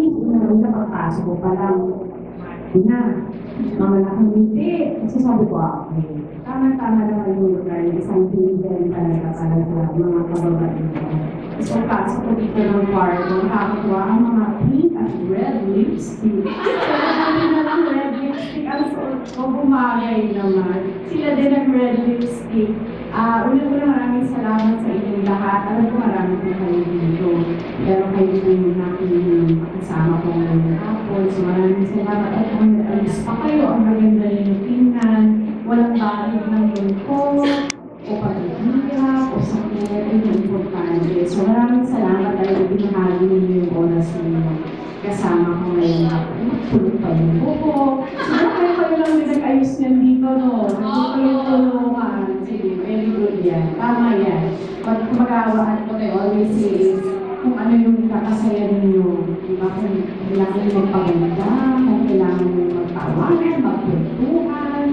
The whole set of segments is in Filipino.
Una pagpasok ko palang, na, mamalaking hindi. Kasi sabi ko, okay, tama-tama naman yung lugar, isang pinigyan talaga para sa mga kababaihan ko. So, pasok ko dito ng kwarto, nakakakuha ang mga pink at red lipstick. Sabi na lang red lipstick, ang suot ko, bumagay naman. Sila din ang red lipstick. Una-una maraming salamat sa inyong lahat. Alam ko marami po kayo dito. Pero kayo po yung naking kasama ko ngayong hapon. So maraming salamat. At kung nag-alis pa kayo, ang maganda yung tingnan. Walang bakit ng lungkot, o pag-ibigay, o sakit, ay importante. So maraming salamat dahil binahagi ninyo yung oras ninyo. Kasama ko ngayong hapon. Tulog pa yung buko. So kayo lang nag-ayos niyan dito, no? Nandito yung tulungan. Sige, very good yan. Tama yan. Pag mag-aawaan ko kayo, always say is, kung ano yung kakasaya ninyo. Diba? Kung kailangan nyo magpaganda, kung kailangan nyo magtawanan, magkwentuhan,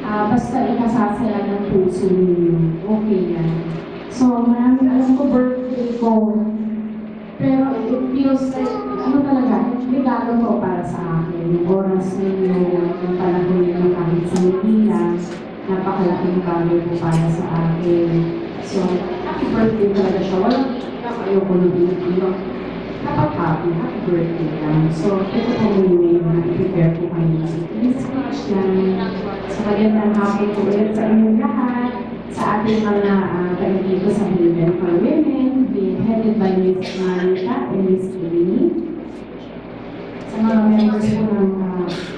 basta ikasasaya ng puso ninyo. Okay yan. So, maraming alam ko birthday ko. Pero it feels like, ano talaga, regalo ko para sa akin. Yung oras ninyo, yung panahon ninyo kahit sa Manila, napakalaking bagay po para sa akin. So, happy birthday talaga siya. Walang ayoko nung iyo. Dapat happy birthday lang. So, ito po muna na i-prepare po kayo. Please watch lang. So, magandang hapon po ulit sa inyong lahat. Sa ating mga kaibigan sa Philippine for Women, being headed by Ms. Marita and Ms. Kirini. Sa mga members po ng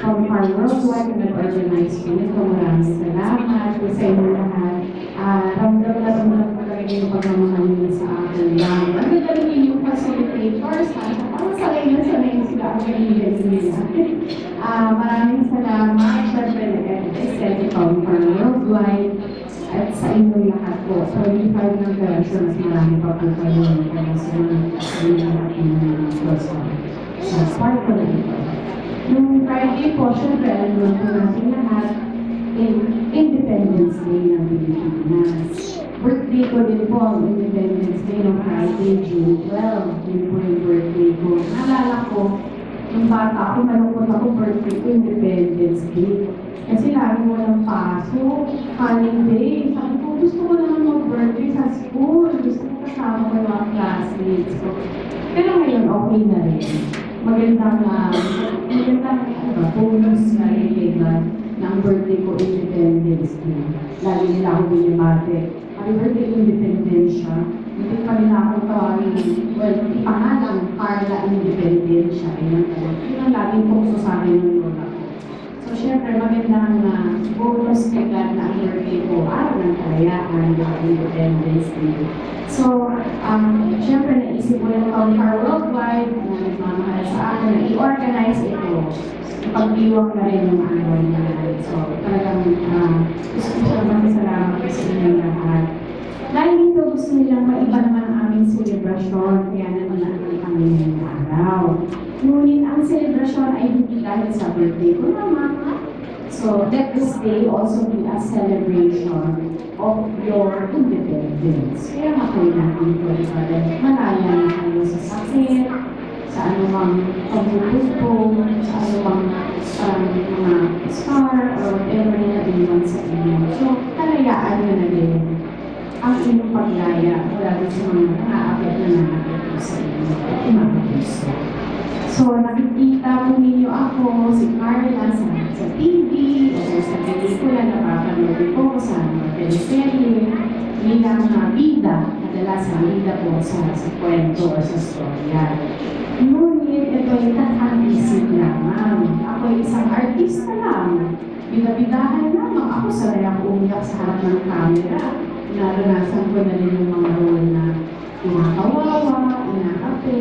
from our worldwide na nag-organize po nito, maraming salamat po sa inyong lahat. Ramdam na po talaga yung pagmamahal nyo sa akin lang. Magdadali nyo yung facilitators, parang sanay na sila ang kaibigan nila. Maraming salamat. Siyempre, nag-extend from our worldwide at sa inyong lahat po. So, yung part ng version, mas marami pa po kayo para sa mga sa part ko na ito. Yung Friday po, syempre, alam po natin lahat, Independence Day ng Pilipinas. Birthday ko din po ang Independence Day ng Friday, June 12. Yun po yung birthday ko. Naalala ko, yung bata ako, malungkot ako birthday ko, Independence Day. Kasi lagi walang pasok, holiday. Sabi ko, gusto ko naman mag-birthday sa school. Gusto ko kasama ko yung mga classmates ko. Pero ngayon, okay na rin. Magandang bonus na rin na ang birthday ko, Independence Day. Lagi nila ako binibate. Happy birthday, Independencia. Hindi pa nila ako tawagin, well, ipangalang Carla Independencia. Ayan po. Yun ang laging puso sa akin ng lola ko. So, syempre, magandang bonus kay God na ang birthday ko, araw ng kalayaan, Independence Day. So, syempre, naisip ko yung Car Worldwide na nagmamahal sa akin na i-organize ito. Pag-iwag na rin yung araw niya. So, talagang gusto ko siya magsalamat sa inyong lahat. Dahil dito gusto nilang maiba naman ang aming selebrasyon, kaya naman kami ngayong araw. Ngunit ang selebrasyon ay hindi dahil sa birthday ko naman. So, let this day also be a celebration of your independence. Kaya makoy natin ito, malaya na kayo sa sakit, sa anumang pagbubuto, sa anumang mga scar or whatever na iniwan sa inyo. So, kalayaan nyo na din ang inyong paglaya mula sa mga naaakit na nakakit sa inyo at mga gusto. So, nakikita po ninyo ako, si Carla, sa TV, o sa pelikula na papanood ko sa teleserye, bilang bida, kadalasan bida po sa kwento o sa storya. Ngunit ito ay tatang-isip lamang. Ako ay isang artista lang. Bida-bidahan lamang. Ako sanay ako umiyak sa harap ng camera. Naranasan ko na rin yung mga role na kinakawawa, inakape,